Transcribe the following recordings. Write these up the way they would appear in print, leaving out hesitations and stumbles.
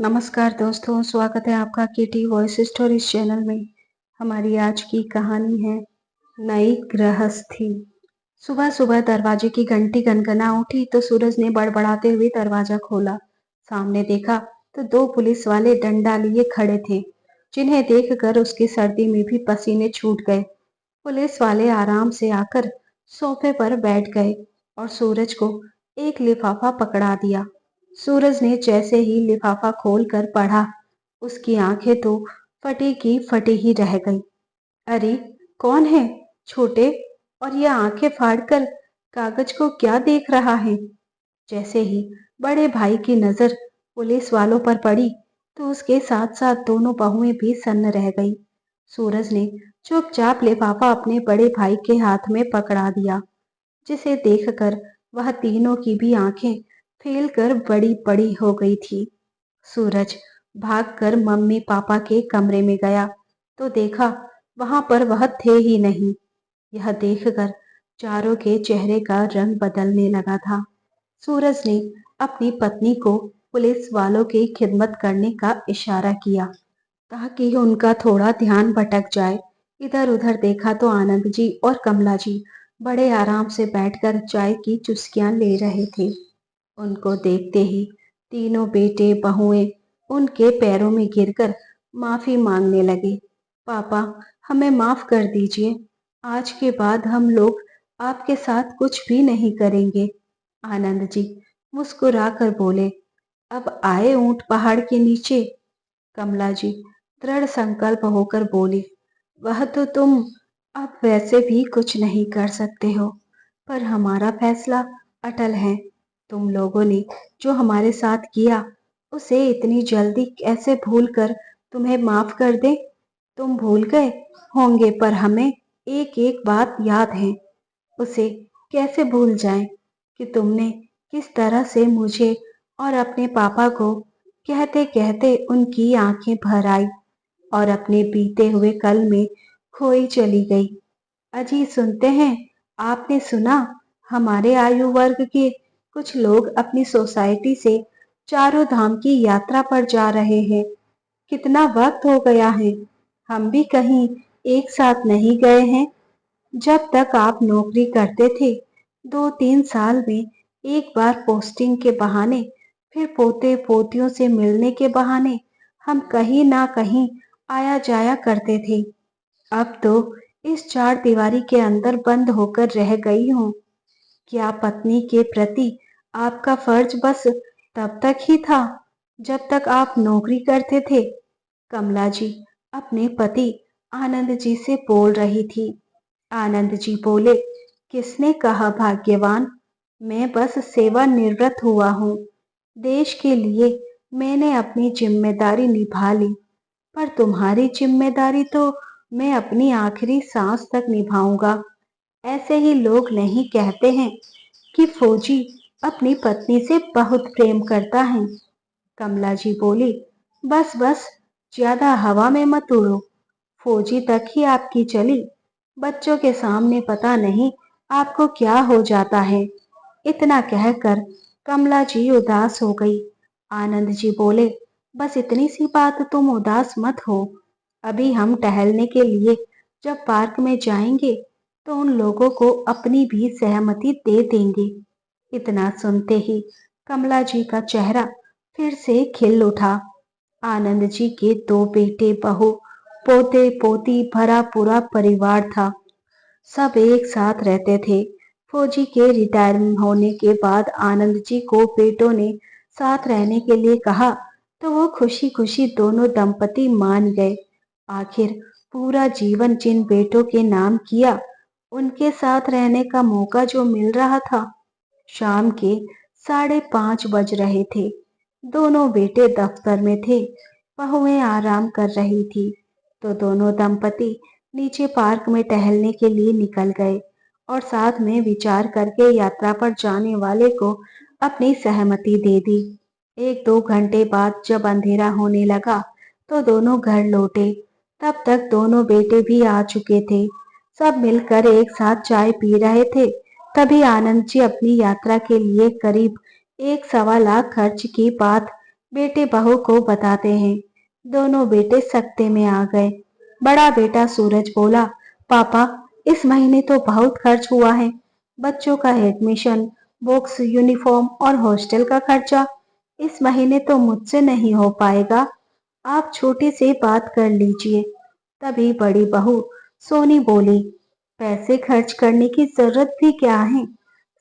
नमस्कार दोस्तों, स्वागत है आपका केटी वॉइस स्टोरीज चैनल में। हमारी आज की कहानी है नई गृहस्थी। सुबह सुबह दरवाजे की घंटी गनगना उठी तो सूरज ने बड़बड़ाते हुए दरवाजा खोला। सामने देखा तो दो पुलिस वाले डंडा लिए खड़े थे, जिन्हें देखकर उसकी सर्दी में भी पसीने छूट गए। पुलिस वाले आराम से आकर सोफे पर बैठ गए और सूरज को एक लिफाफा पकड़ा दिया। सूरज ने जैसे ही लिफाफा खोलकर पढ़ा, उसकी आंखें तो फटी की फटी ही रह गई। अरे, कौन है छोटे? और यह आंखें फाड़कर कागज को क्या देख रहा है? जैसे ही बड़े भाई की नजर पुलिस वालों पर पड़ी, तो उसके साथ साथ दोनों बहुएं भी सन्न रह गई। सूरज ने चुपचाप लिफाफा अपने बड़े भाई के हाथ में पकड़ा दिया, जिसे देखकर वह तीनों की भी आंखें फैल कर बड़ी बड़ी हो गई थी। सूरज भागकर मम्मी पापा के कमरे में गया तो देखा वहां पर वह थे ही नहीं। यह देखकर चारों के चेहरे का रंग बदलने लगा था। सूरज ने अपनी पत्नी को पुलिस वालों की खिदमत करने का इशारा किया, ताकि उनका थोड़ा ध्यान भटक जाए। इधर उधर देखा तो आनंद जी और कमला जी बड़े आराम से बैठकर चाय की चुस्कियां ले रहे थे। उनको देखते ही तीनों बेटे बहुएं उनके पैरों में गिरकर माफी मांगने लगे। पापा, हमें माफ कर दीजिए। आज के बाद हम लोग आपके साथ कुछ भी नहीं करेंगे। आनंद जी मुस्कुराकर बोले, अब आए ऊंट पहाड़ के नीचे। कमला जी दृढ़ संकल्प होकर बोली, वह तो तुम अब वैसे भी कुछ नहीं कर सकते हो, पर हमारा फैसला अटल है। तुम लोगों ने जो हमारे साथ किया, उसे इतनी जल्दी कैसे भूलकर तुम्हें माफ कर दे? तुम भूल गए होंगे, पर हमें एक एक बात याद है। उसे कैसे भूल जाएं कि तुमने किस तरह से मुझे और अपने पापा को कहते कहते उनकी आंखें भर आई और अपने बीते हुए कल में खोई चली गई। अजी सुनते हैं, आपने सुना हमारे आयु वर्ग के कुछ लोग अपनी सोसाइटी से चारों धाम की यात्रा पर जा रहे हैं। कितना वक्त हो गया है, हम भी कहीं एक साथ नहीं गए हैं। जब तक आप नौकरी करते थे, 2-3 साल में एक बार पोस्टिंग के बहाने, फिर पोते पोतियों से मिलने के बहाने हम कहीं ना कहीं आया जाया करते थे। अब तो इस चार दीवारी के अंदर बंद होकर रह गई हूँ। क्या पत्नी के प्रति आपका फर्ज बस तब तक ही था जब तक आप नौकरी करते थे? कमला जी अपने पति आनंद जी से बोल रही थी। आनंद जी बोले, किसने कहा भाग्यवान? मैं बस सेवानिवृत्त हुआ हूँ। देश के लिए मैंने अपनी जिम्मेदारी निभा ली, पर तुम्हारी जिम्मेदारी तो मैं अपनी आखिरी सांस तक निभाऊंगा। ऐसे ही लोग नहीं कहते हैं कि फौजी अपनी पत्नी से बहुत प्रेम करता है। कमला जी बोली, बस बस, ज्यादा हवा में मत उड़ो। फौजी तक ही आपकी चली, बच्चों के सामने पता नहीं आपको क्या हो जाता है। इतना कहकर कमला जी उदास हो गई। आनंद जी बोले, बस इतनी सी बात, तुम उदास मत हो। अभी हम टहलने के लिए जब पार्क में जाएंगे, तो उन लोगों को अपनी भी सहमति दे देंगे। इतना सुनते ही कमला जी का चेहरा फिर से खिल उठा। आनंद जी के दो बेटे बहू पोते पोती भरा पूरा परिवार था। सब एक साथ रहते थे। फौजी के रिटायर होने के बाद आनंद जी को बेटों ने साथ रहने के लिए कहा, तो वो खुशी खुशी दोनों दंपति मान गए। आखिर पूरा जीवन जिन बेटों के नाम किया, उनके साथ रहने का मौका जो मिल रहा था। शाम के 5:30 बज रहे थे। दोनों बेटे दफ्तर में थे, बहुएं आराम कर रही थी, तो दोनों दंपति नीचे पार्क में टहलने के लिए निकल गए और साथ में विचार करके यात्रा पर जाने वाले को अपनी सहमति दे दी। 1-2 घंटे बाद जब अंधेरा होने लगा, तो दोनों घर लौटे। तब तक दोनों बेटे भी आ चुके थे। सब मिलकर एक साथ चाय पी रहे थे। तभी आनंद जी अपनी यात्रा के लिए करीब 1-1.25 लाख खर्च की बात बेटे बहू को बताते हैं। दोनों बेटे सकते में आ गए। बड़ा बेटा सूरज बोला, पापा इस महीने तो बहुत खर्च हुआ है। बच्चों का एडमिशन, बुक्स, यूनिफॉर्म और हॉस्टल का खर्चा। इस महीने तो मुझसे नहीं हो पाएगा। आप छोटे से बात कर लीजिए। तभी बड़ी बहू सोनी बोली, पैसे खर्च करने की जरूरत भी क्या है?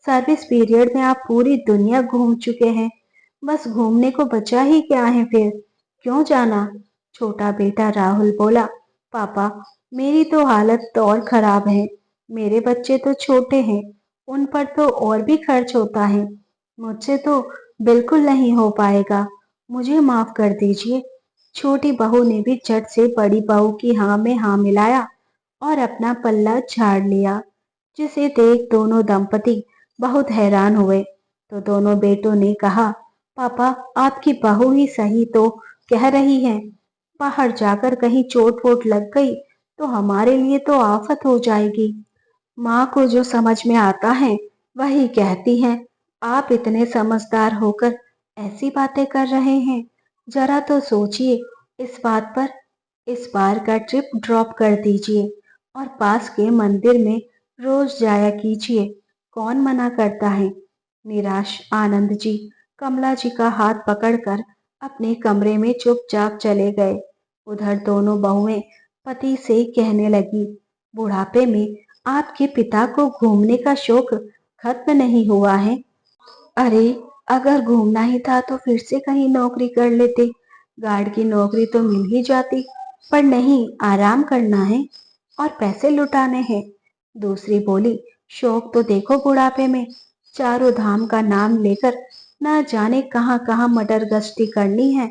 सर्विस पीरियड में आप पूरी दुनिया घूम चुके हैं। बस घूमने को बचा ही क्या है फिर? क्यों जाना? छोटा बेटा राहुल बोला, पापा मेरी तो हालत तो और खराब है। मेरे बच्चे तो छोटे हैं, उन पर तो और भी खर्च होता है। मुझसे तो बिल्कुल नहीं हो पाएगा। मुझे माफ कर दीजिए। छोटी बहू ने भी झट से बड़ी बहू की हाँ में हाँ मिलाया और अपना पल्ला झाड़ लिया, जिसे देख दोनों दंपति बहुत हैरान हुए। तो दोनों बेटों ने कहा, पापा आपकी बहू ही सही तो कह रही है। बाहर जाकर कहीं चोट वोट लग गई तो हमारे लिए तो आफत हो जाएगी। माँ को जो समझ में आता है वही कहती है। आप इतने समझदार होकर ऐसी बातें कर रहे हैं। जरा तो सोचिए इस बात पर। इस बार का ट्रिप ड्रॉप कर दीजिए और पास के मंदिर में रोज जाया कीजिए। कौन मना करता है? निराश आनंद जी कमला जी का हाथ पकड़कर अपने कमरे में चुपचाप चले गए। उधर दोनों बहुएं पति से कहने लगी, बुढ़ापे में आपके पिता को घूमने का शौक खत्म नहीं हुआ है? अरे अगर घूमना ही था तो फिर से कहीं नौकरी कर लेते। गार्ड की नौकरी तो मिल ही जाती। पर नहीं, आराम करना है और पैसे लुटाने हैं। दूसरी बोली, शौक तो देखो बुढ़ापे में। चारों धाम का नाम लेकर ना जाने कहाँ कहाँ मटर गश्ती करनी है।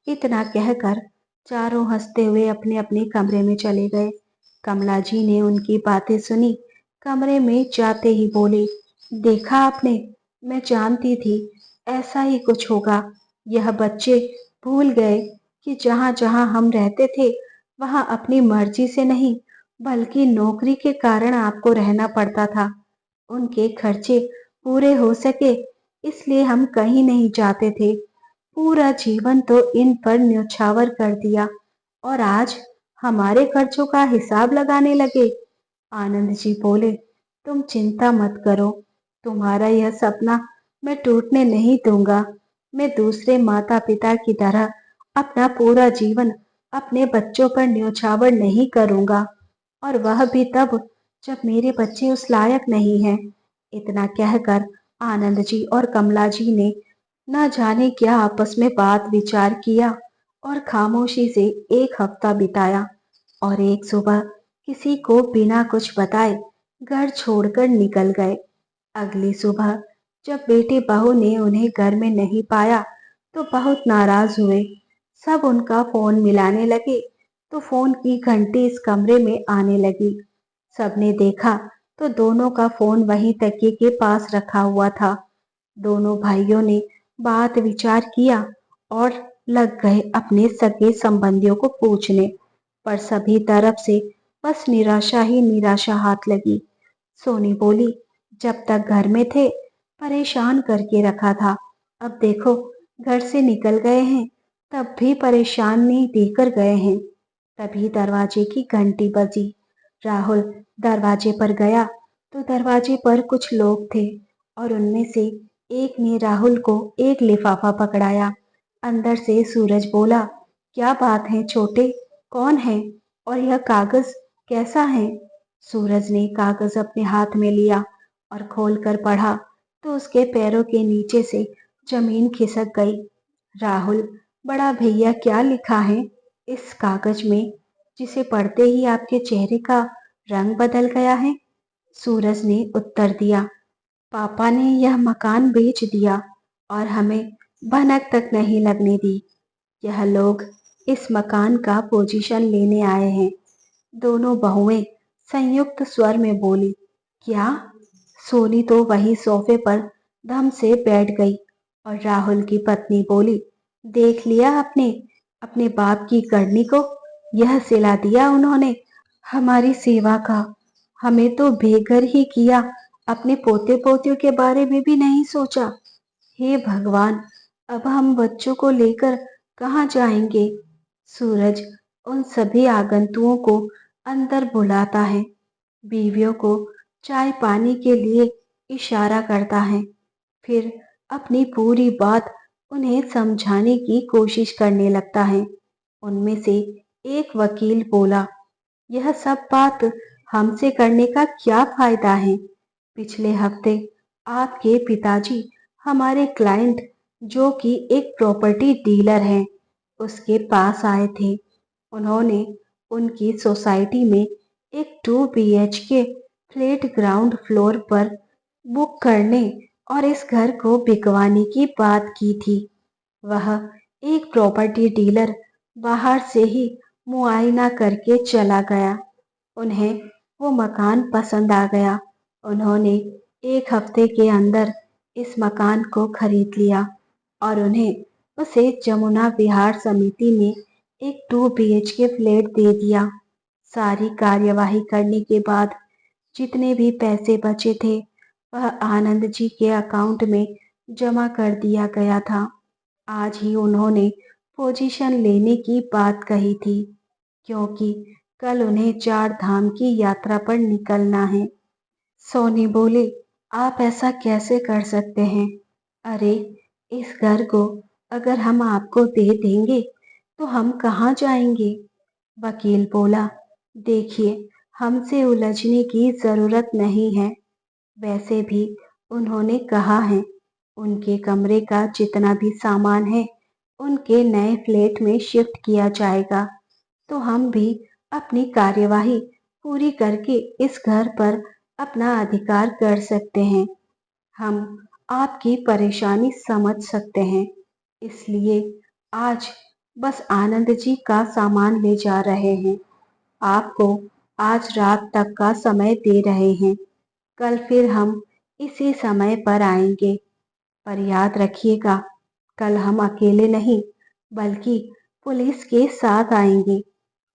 इतना कहकर चारों हंसते हुए अपने अपने कमरे में चले गए। कमला जी ने उनकी बातें सुनी। कमरे में जाते ही बोले, देखा आपने, मैं जानती थी ऐसा ही कुछ होगा। यह बच्चे भूल गए कि जहाँ जहाँ हम रहते थे वहाँ अपनी मर्जी से नहीं बल्कि नौकरी के कारण आपको रहना पड़ता था। उनके खर्चे पूरे हो सके इसलिए हम कहीं नहीं जाते थे। पूरा जीवन तो इन पर न्यौछावर कर दिया और आज हमारे खर्चों का हिसाब लगाने लगे। आनंद जी बोले, तुम चिंता मत करो। तुम्हारा यह सपना मैं टूटने नहीं दूंगा। मैं दूसरे माता पिता की तरह अपना पूरा जीवन अपने बच्चों पर न्यौछावर नहीं करूंगा, और वह भी तब जब मेरे बच्चे उस लायक नहीं हैं। इतना कहकर आनंद जी और कमला जी ने न जाने क्या आपस में बात विचार किया और खामोशी से एक हफ्ता बिताया और एक सुबह किसी को बिना कुछ बताए घर छोड़कर निकल गए। अगली सुबह जब बेटे बहू ने उन्हें घर में नहीं पाया तो बहुत नाराज हुए। सब उनका फोन मिलाने लगे तो फोन की घंटी इस कमरे में आने लगी। सबने देखा तो दोनों का फोन वहीं तकिए के पास रखा हुआ था। दोनों भाइयों ने बात विचार किया और लग गए अपने सगे संबंधियों को पूछने, पर सभी तरफ से बस निराशा ही निराशा हाथ लगी। सोनी बोली, जब तक घर में थे परेशान करके रखा था, अब देखो घर से निकल गए हैं तब भी परेशानी देकर गए हैं। तभी दरवाजे की घंटी बजी। राहुल दरवाजे पर गया तो दरवाजे पर कुछ लोग थे और उनमें से एक ने राहुल को एक लिफाफा पकड़ाया। अंदर से सूरज बोला, क्या बात है छोटे, कौन है और यह कागज कैसा है? सूरज ने कागज अपने हाथ में लिया और खोलकर पढ़ा तो उसके पैरों के नीचे से जमीन खिसक गई। राहुल, बड़ा भैया क्या लिखा है इस कागज में, जिसे पढ़ते ही आपके चेहरे का रंग बदल गया है? सूरज ने उत्तर दिया, पापा ने यह मकान बेच दिया और हमें भनक तक नहीं लगने दी। यह लोग इस मकान का पोजीशन लेने आए हैं। दोनों बहुएं संयुक्त स्वर में बोली, क्या? सोनी तो वही सोफे पर धम से बैठ गई और राहुल की पत्नी बोली, देख लिया आपने अपने बाप की करनी को, यह सिला दिया उन्होंने हमारी सेवा का। हमें तो बेघर ही किया, अपने पोते पोतियों के बारे में भी नहीं सोचा। हे भगवान, अब हम बच्चों को लेकर कहाँ जाएंगे? सूरज उन सभी आगंतुकों को अंदर बुलाता है, बीवियों को चाय पानी के लिए इशारा करता है, फिर अपनी पूरी बात उन्हें समझाने की कोशिश करने लगता है। उनमें से एक वकील बोला, यह सब बात हमसे करने का क्या फायदा है? पिछले हफ्ते आपके पिताजी हमारे क्लाइंट, जो कि एक प्रॉपर्टी डीलर है, उसके पास आए थे। उन्होंने उनकी सोसाइटी में एक 2 BHK फ्लैट ग्राउंड फ्लोर पर बुक करने और इस घर को बिकवाने की बात की थी। वह एक प्रॉपर्टी डीलर बाहर से ही मुआयना करके चला गया। उन्हें वो मकान पसंद आ गया। उन्होंने 1 हफ्ते के अंदर इस मकान को खरीद लिया और उन्हें उसे जमुना विहार समिति में एक 2 BHK फ्लैट दे दिया। सारी कार्यवाही करने के बाद जितने भी पैसे बचे थे वह आनंद जी के अकाउंट में जमा कर दिया गया था। आज ही उन्होंने पोजीशन लेने की बात कही थी, क्योंकि कल उन्हें 4 धाम की यात्रा पर निकलना है। सोनी बोले, आप ऐसा कैसे कर सकते हैं? अरे, इस घर को अगर हम आपको दे देंगे तो हम कहाँ जाएंगे? वकील बोला, देखिए, हमसे उलझने की जरूरत नहीं है। वैसे भी उन्होंने कहा है, उनके कमरे का जितना भी सामान है उनके नए फ्लैट में शिफ्ट किया जाएगा। तो हम भी अपनी कार्यवाही पूरी करके इस घर पर अपना अधिकार कर सकते हैं। हम आपकी परेशानी समझ सकते हैं, इसलिए आज बस आनंद जी का सामान ले जा रहे हैं। आपको आज रात तक का समय दे रहे हैं। कल फिर हम इसी समय पर आएंगे। पर याद रखिएगा, कल हम अकेले नहीं बल्कि पुलिस के साथ आएंगे।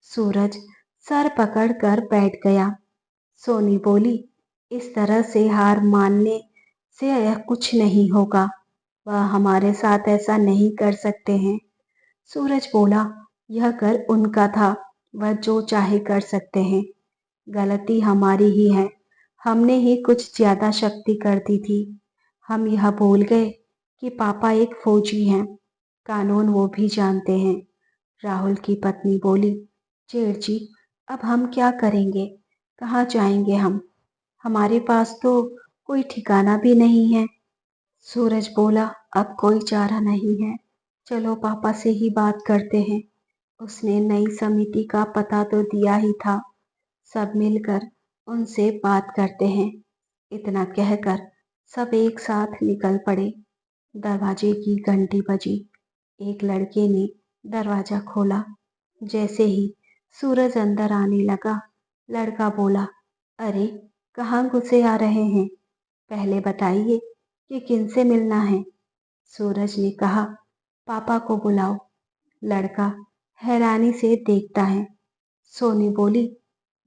सूरज सर पकड़कर बैठ गया। सोनी बोली, इस तरह से हार मानने से यह कुछ नहीं होगा। वह हमारे साथ ऐसा नहीं कर सकते हैं। सूरज बोला, यह घर उनका था, वह जो चाहे कर सकते हैं। गलती हमारी ही है, हमने ही कुछ ज्यादा शक्ति कर दी थी। हम यह भूल गए कि पापा एक फौजी हैं, कानून वो भी जानते हैं। राहुल की पत्नी बोली, जेठ जी, अब हम क्या करेंगे? कहाँ जाएंगे हम? हमारे पास तो कोई ठिकाना भी नहीं है। सूरज बोला, अब कोई चारा नहीं है। चलो पापा से ही बात करते हैं। उसने नई समिति का पता तो दिया ही था। सब मिलकर उनसे बात करते हैं। इतना कहकर सब एक साथ निकल पड़े। दरवाजे की घंटी बजी। एक लड़के ने दरवाजा खोला। जैसे ही सूरज अंदर आने लगा, लड़का बोला, अरे, कहाँ घुसे आ रहे हैं? पहले बताइए कि किनसे मिलना है? सूरज ने कहा, पापा को बुलाओ। लड़का हैरानी से देखता है। सोनी बोली,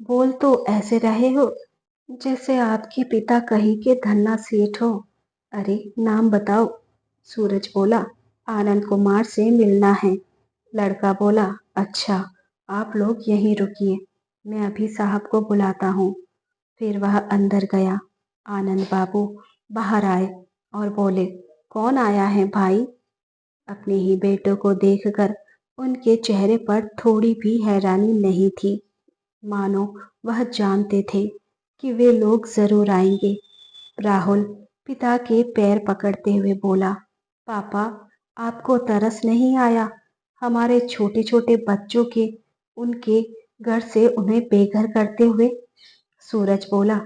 बोल तो ऐसे रहे हो जैसे आपके पिता कहीं के धन्ना सेठ हो। अरे, नाम बताओ। सूरज बोला, आनंद कुमार से मिलना है। लड़का बोला, अच्छा, आप लोग यहीं रुकिए, मैं अभी साहब को बुलाता हूँ। फिर वह अंदर गया। आनंद बाबू बाहर आए और बोले, कौन आया है भाई? अपने ही बेटों को देखकर उनके चेहरे पर थोड़ी भी हैरानी नहीं थी, मानो वह जानते थे कि वे लोग जरूर आएंगे। राहुल पिता के पैर पकड़ते हुए बोला, पापा, आपको तरस नहीं आया हमारे छोटे छोटे बच्चों के उनके घर से उन्हें बेघर करते हुए? सूरज बोला,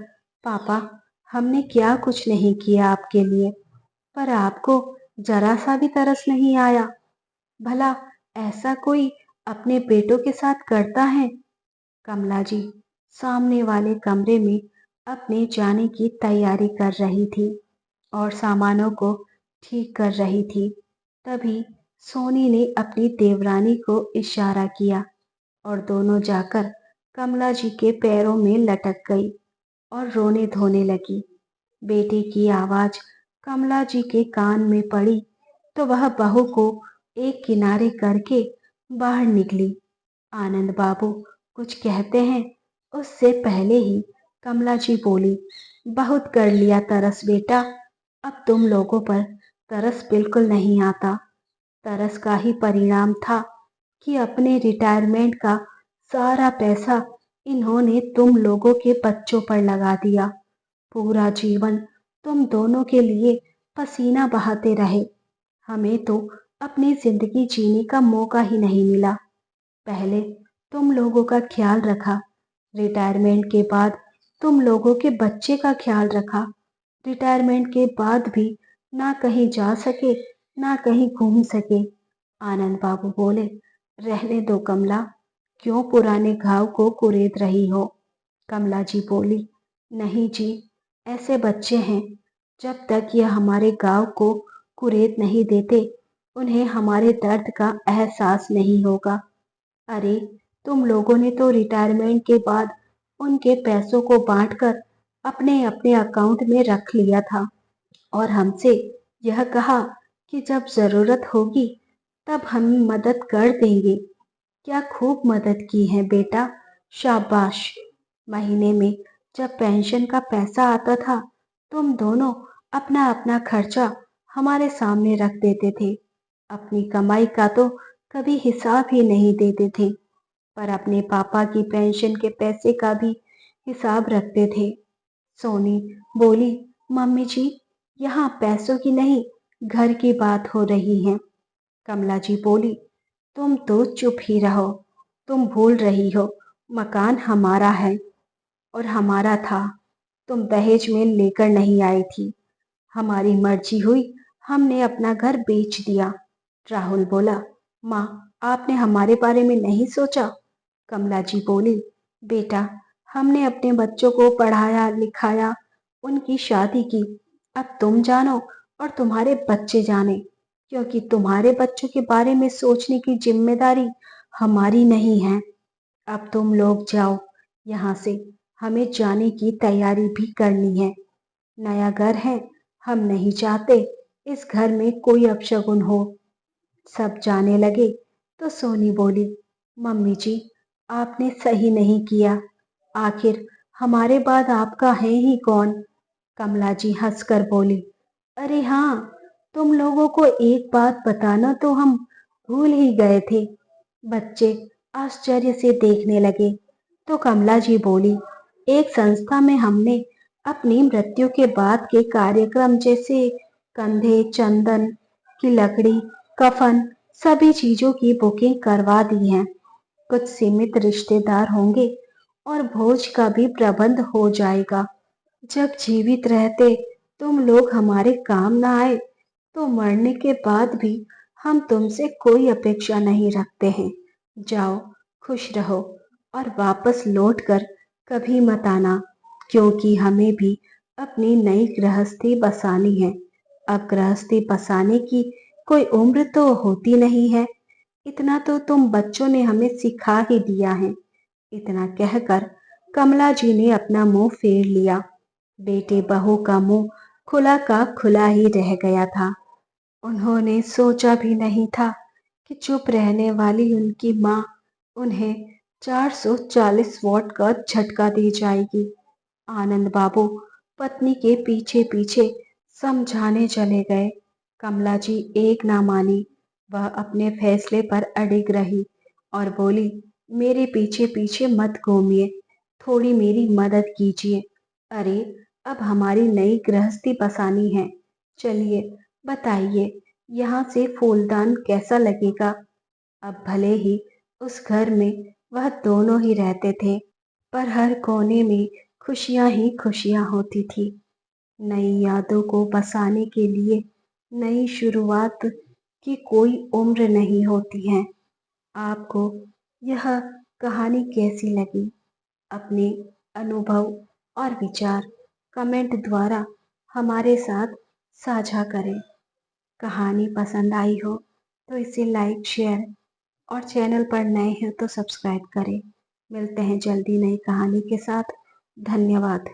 पापा, हमने क्या कुछ नहीं किया आपके लिए, पर आपको जरा सा भी तरस नहीं आया? भला ऐसा कोई अपने बेटों के साथ करता है? कमला जी सामने वाले कमरे में अपने जाने की तैयारी कर रही थी और सामानों को ठीक कर रही थी। तभी सोनी ने अपनी देवरानी को इशारा किया और दोनों जाकर कमला जी के पैरों में लटक गई और रोने धोने लगी। बेटी की आवाज कमला जी के कान में पड़ी तो वह बहू को एक किनारे करके बाहर निकली। आनंद बाबू कुछ कहते हैं उससे पहले ही कमला जी बोली, बहुत कर लिया तरस बेटा, अब तुम लोगों पर तरस बिल्कुल नहीं आता। तरस का ही परिणाम था कि अपने रिटायरमेंट का सारा पैसा इन्होंने तुम लोगों के बच्चों पर लगा दिया। पूरा जीवन तुम दोनों के लिए पसीना बहाते रहे। हमें तो अपनी जिंदगी जीने का मौका ही नहीं मिला। पहले तुम लोगों का ख्याल रखा, रिटायरमेंट के बाद तुम लोगों के बच्चे का ख्याल रखा। रिटायरमेंट के बाद भी ना कहीं जा सके, ना कहीं घूम सके। आनंद बाबू बोले, रहने दो कमला, क्यों पुराने घाव को कुरेद रही हो। कमला जी बोली, नहीं जी, ऐसे बच्चे हैं, जब तक यह हमारे गांव को कुरेद नहीं देते उन्हें हमारे दर्द का एहसास नहीं होगा। अरे, तुम लोगों ने तो रिटायरमेंट के बाद उनके पैसों को बांटकर अपने अपने अकाउंट में रख लिया था और हमसे यह कहा कि जब जरूरत होगी तब हम मदद कर देंगे। क्या खूब मदद की है बेटा, शाबाश। महीने में जब पेंशन का पैसा आता था तुम दोनों अपना अपना खर्चा हमारे सामने रख देते थे। अपनी कमाई का तो कभी हिसाब ही नहीं देते थे, पर अपने पापा की पेंशन के पैसे का भी हिसाब रखते थे। सोनी बोली, मम्मी जी, यहाँ पैसों की नहीं घर की बात हो रही है। कमला जी बोली, तुम तो चुप ही रहो, तुम भूल रही हो मकान हमारा है और हमारा था, तुम दहेज में लेकर नहीं आई थी। हमारी मर्जी हुई, हमने अपना घर बेच दिया। राहुल बोला, माँ, आपने हमारे बारे में नहीं सोचा। कमला जी बोली, बेटा, हमने अपने बच्चों को पढ़ाया लिखाया, उनकी शादी की। अब तुम जानो और तुम्हारे बच्चे जाने, क्योंकि तुम्हारे बच्चों के बारे में सोचने की जिम्मेदारी हमारी नहीं है। अब तुम लोग जाओ यहाँ से, हमें जाने की तैयारी भी करनी है। नया घर है, हम नहीं चाहते इस घर में कोई अपशगुन हो। सब जाने लगे तो सोनी बोली, मम्मी जी, आपने सही नहीं किया, आखिर हमारे बाद आपका है ही कौन। कमला जी हंसकर बोली, अरे हाँ, तुम लोगों को एक बात बताना तो हम भूल ही गए थे। बच्चे आश्चर्य से देखने लगे तो कमला जी बोली, एक संस्था में हमने अपनी मृत्यु के बाद के कार्यक्रम जैसे कंधे, चंदन की लकड़ी, कफन, सभी चीजों की बुकिंग करवा दी है। कुछ सीमित रिश्तेदार होंगे और भोज का भी प्रबंध हो जाएगा। जब जीवित रहते तुम लोग हमारे काम ना आए तो मरने के बाद भी हम तुमसे कोई अपेक्षा नहीं रखते हैं। जाओ, खुश रहो और वापस लौटकर कभी मत आना, क्योंकि हमें भी अपनी नई गृहस्थी बसानी है। अब गृहस्थी बसाने की कोई उम्र तो होती नहीं है। इतना तो तुम बच्चों ने हमें सिखा ही दिया है। इतना कहकर कमला जी ने अपना मुंह फेर लिया। बेटे बहू का मुंह खुला का खुला ही रह गया था। उन्होंने सोचा भी नहीं था कि चुप रहने वाली उनकी माँ उन्हें 440 वॉट का झटका दे जाएगी। आनंद बाबू पत्नी के पीछे पीछे समझाने चले गए। कमला जी एक ना मानी, वह अपने फैसले पर अडिग रही और बोली, मेरे पीछे पीछे मत घूमिए, थोड़ी मेरी मदद कीजिए। अरे, अब हमारी नई गृहस्थी बसानी है, चलिए बताइए, यहाँ से फूलदान कैसा लगेगा। अब भले ही उस घर में वह दोनों ही रहते थे, पर हर कोने में खुशियां ही खुशियां होती थी। नई यादों को बसाने के लिए नई शुरुआत की कोई उम्र नहीं होती है। आपको यह कहानी कैसी लगी? अपने अनुभव और विचार कमेंट द्वारा हमारे साथ साझा करें। कहानी पसंद आई हो तो इसे लाइक, शेयर और चैनल पर नए हैं तो सब्सक्राइब करें। मिलते हैं जल्दी नई कहानी के साथ। धन्यवाद।